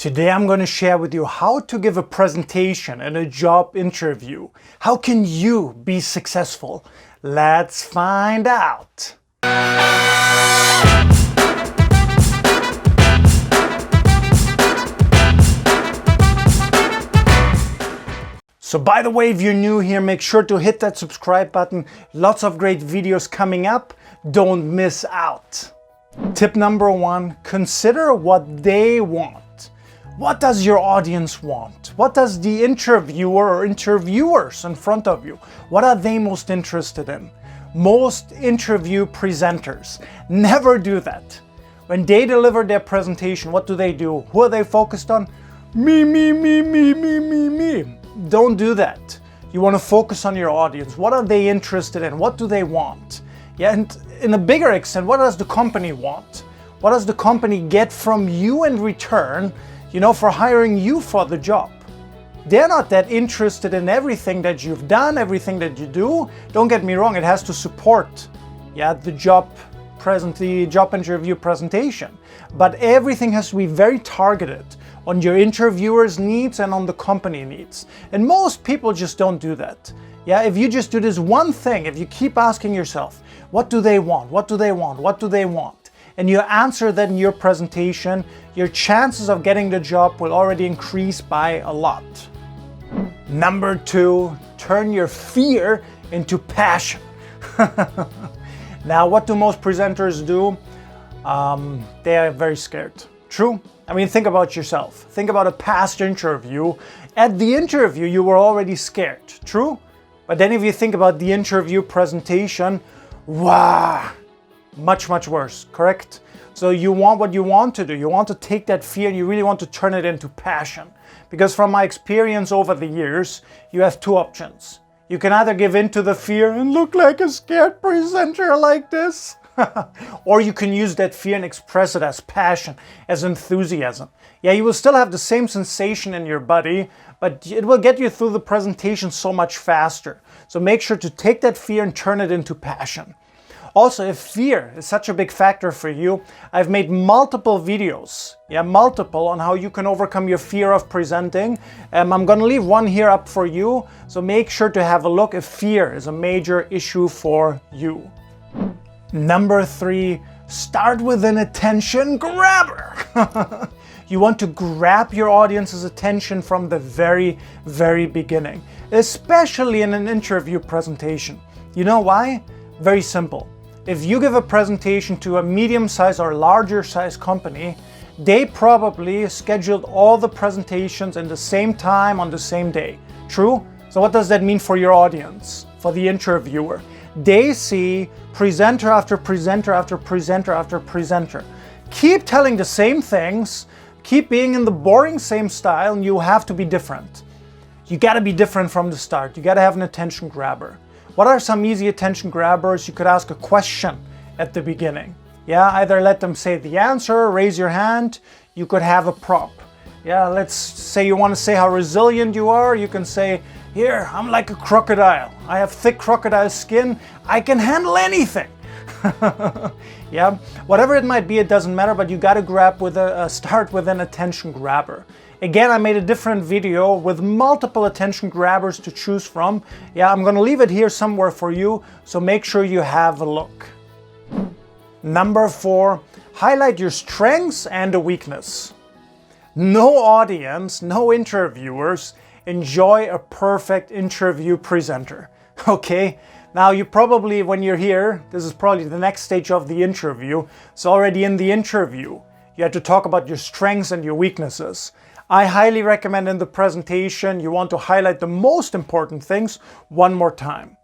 Today I'm going to share with you how to give a presentation in a job interview. How can you be successful? Let's find out. So by the way, if you're new here, make sure to hit that subscribe button. Lots of great videos coming up. Don't miss out. Tip number 1, consider what they want. What does your audience want? What does the interviewer or interviewers in front of you, what are they most interested in? Most interview presenters never do that. When they deliver their presentation, what do? Who are they focused on? Me. Don't do that. You want to focus on your audience. What are they interested in? What do they want? Yeah, and in a bigger extent, what does the company want? What does the company get from you in return, for hiring you for the job? They're not that interested in everything that you've done, everything that you do. Don't get me wrong, it has to support, the job interview presentation. But everything has to be very targeted on your interviewer's needs and on the company needs. And most people just don't do that. If you just do this one thing, if you keep asking yourself, what do they want? What do they want? What do they want? And you answer that in your presentation, your chances of getting the job will already increase by a lot. Number 2, turn your fear into passion. Now, what do most presenters do? They are very scared. True? I mean, think about yourself. Think about a past interview. At the interview, you were already scared. True? But then if you think about the interview presentation, wow, much worse, correct? So you want what you want to do. You want to take that fear and you really want to turn it into passion. Because from my experience over the years, you have 2 options. You can either give in to the fear and look like a scared presenter like this, or you can use that fear and express it as passion, as enthusiasm. You will still have the same sensation in your body, but it will get you through the presentation so much faster. So make sure to take that fear and turn it into passion. Also, if fear is such a big factor for you, I've made multiple videos, on how you can overcome your fear of presenting. I'm going to leave one here up for you, so make sure to have a look if fear is a major issue for you. Number 3, start with an attention grabber. You want to grab your audience's attention from the very beginning, especially in an interview presentation. You know why? Very simple. If you give a presentation to a medium-sized or larger-sized company, they probably scheduled all the presentations in the same time on the same day. True? So what does that mean for your audience, for the interviewer? They see presenter after presenter after presenter after presenter. Keep telling the same things, keep being in the boring same style, and you have to be different. You got to be different from the start. You got to have an attention grabber. What are some easy attention grabbers? You could ask a question at the beginning. Either let them say the answer, raise your hand. You could have a prop. Let's say you want to say how resilient you are. You can say, here, I'm like a crocodile. I have thick crocodile skin. I can handle anything. Whatever it might be, it doesn't matter, but you got to start with an attention grabber. Again, I made a different video with multiple attention grabbers to choose from. I'm going to leave it here somewhere for you, so make sure you have a look. Number 4, highlight your strengths and a weakness. No audience, no interviewers enjoy a perfect interview presenter. Okay? Now you probably, when you're here, this is probably the next stage of the interview. So already in the interview, you have to talk about your strengths and your weaknesses. I highly recommend in the presentation, you want to highlight the most important things one more time.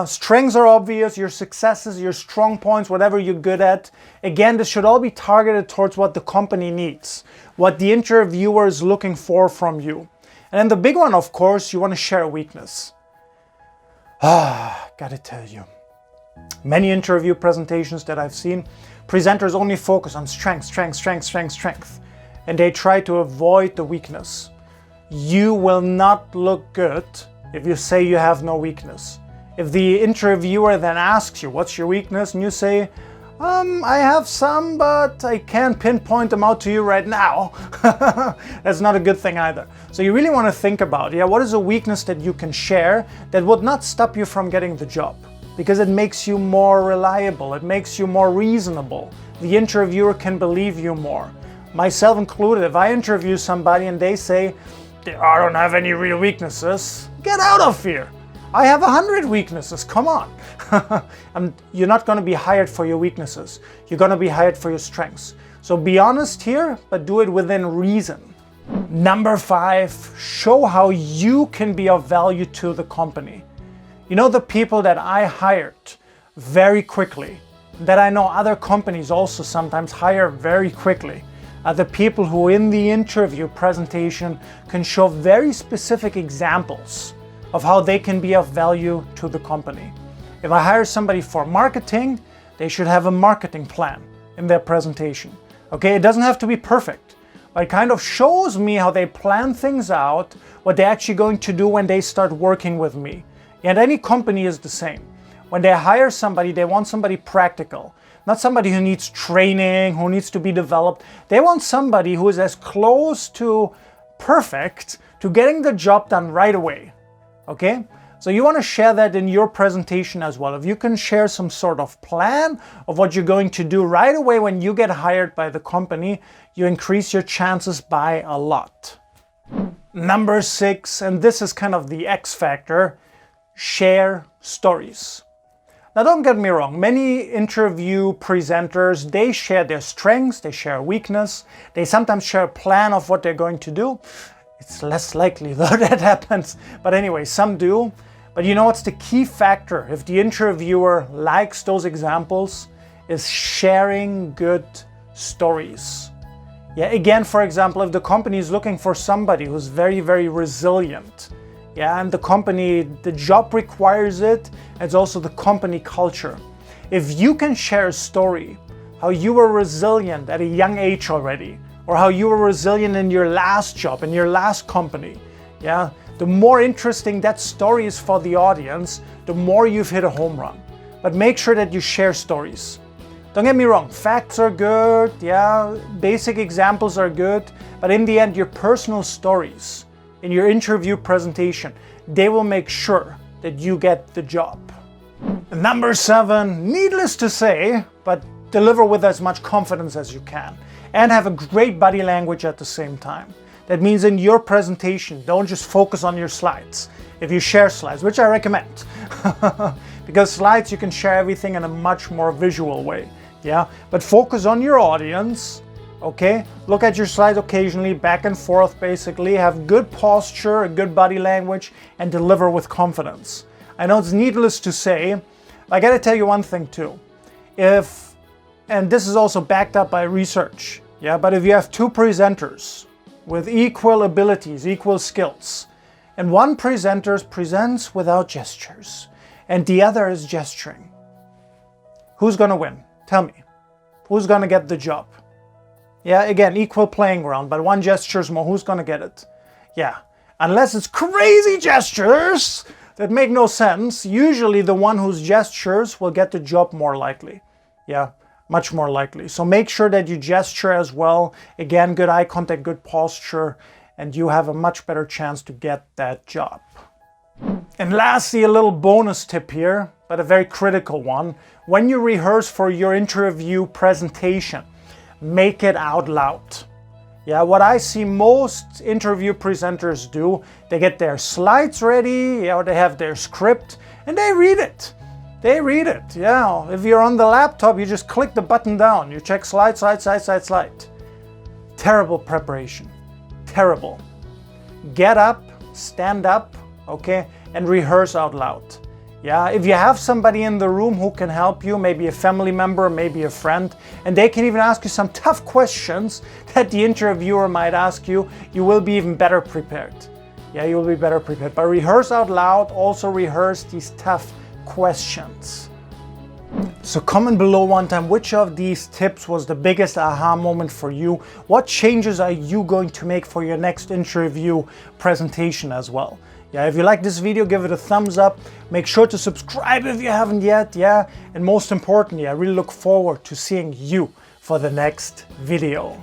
Strengths are obvious, your successes, your strong points, whatever you're good at. Again, this should all be targeted towards what the company needs, what the interviewer is looking for from you. And then the big one, of course, you want to share a weakness. Gotta tell you, many interview presentations that I've seen, presenters only focus on strength. And they try to avoid the weakness. You will not look good if you say you have no weakness. If the interviewer then asks you, what's your weakness? And you say, I have some, but I can't pinpoint them out to you right now. That's not a good thing either. So you really want to think about, what is a weakness that you can share that would not stop you from getting the job? Because it makes you more reliable, it makes you more reasonable. The interviewer can believe you more. Myself included, if I interview somebody and they say, I don't have any real weaknesses, get out of here. I have 100 weaknesses, come on. And you're not going to be hired for your weaknesses. You're going to be hired for your strengths. So be honest here, but do it within reason. Number 5, show how you can be of value to the company. You know, the people that I hired very quickly, that I know other companies also sometimes hire very quickly, are the people who in the interview presentation can show very specific examples of how they can be of value to the company. If I hire somebody for marketing, they should have a marketing plan in their presentation. Okay, it doesn't have to be perfect, but it kind of shows me how they plan things out, what they're actually going to do when they start working with me. And any company is the same. When they hire somebody, they want somebody practical, not somebody who needs training, who needs to be developed. They want somebody who is as close to perfect to getting the job done right away. Okay? So you want to share that in your presentation as well. If you can share some sort of plan of what you're going to do right away when you get hired by the company, you increase your chances by a lot. Number 6, and this is kind of the X factor, share stories. Now don't get me wrong, many interview presenters, they share their strengths, they share weakness, they sometimes share a plan of what they're going to do. It's less likely though that happens, but anyway, some do. But you know what's the key factor if the interviewer likes those examples is sharing good stories. Yeah, again, for example, if the company is looking for somebody who's very, very resilient, and the company, the job requires it, it's also the company culture. If you can share a story, how you were resilient at a young age already, or how you were resilient in your last job, in your last company, the more interesting that story is for the audience, the more you've hit a home run. But make sure that you share stories. Don't get me wrong, facts are good, basic examples are good, but in the end, your personal stories in your interview presentation, they will make sure that you get the job. Number 7, needless to say, but deliver with as much confidence as you can and have a great body language at the same time. That means in your presentation, don't just focus on your slides. If you share slides, which I recommend, because slides you can share everything in a much more visual way, but focus on your audience. Okay, look at your slides occasionally, back and forth basically, have good posture, a good body language, and deliver with confidence. I know it's needless to say, I gotta tell you one thing too. And this is also backed up by research, but if you have 2 presenters with equal abilities, equal skills, and one presenter presents without gestures, and the other is gesturing, who's gonna win? Tell me. Who's gonna get the job? Again, equal playing ground, but one gestures more, who's gonna get it? Unless it's crazy gestures that make no sense, usually the one whose gestures will get the job more likely. Much more likely. So make sure that you gesture as well. Again, good eye contact, good posture, and you have a much better chance to get that job. And lastly, a little bonus tip here, but a very critical one. When you rehearse for your interview presentation, make it out loud. What I see most interview presenters do, they get their slides ready, or they have their script, and they read it. If you're on the laptop, you just click the button down. You check slide. Terrible preparation. Terrible. Get up, stand up, and rehearse out loud. If you have somebody in the room who can help you, maybe a family member, maybe a friend, and they can even ask you some tough questions that the interviewer might ask you, you will be even better prepared. You will be better prepared. But rehearse out loud, also rehearse these tough questions. So comment below one time which of these tips was the biggest aha moment for you. What changes are you going to make for your next interview presentation as well? Yeah, if you like this video, give it a thumbs up. Make sure to subscribe if you haven't yet. Yeah, and most importantly, I really look forward to seeing you for the next video.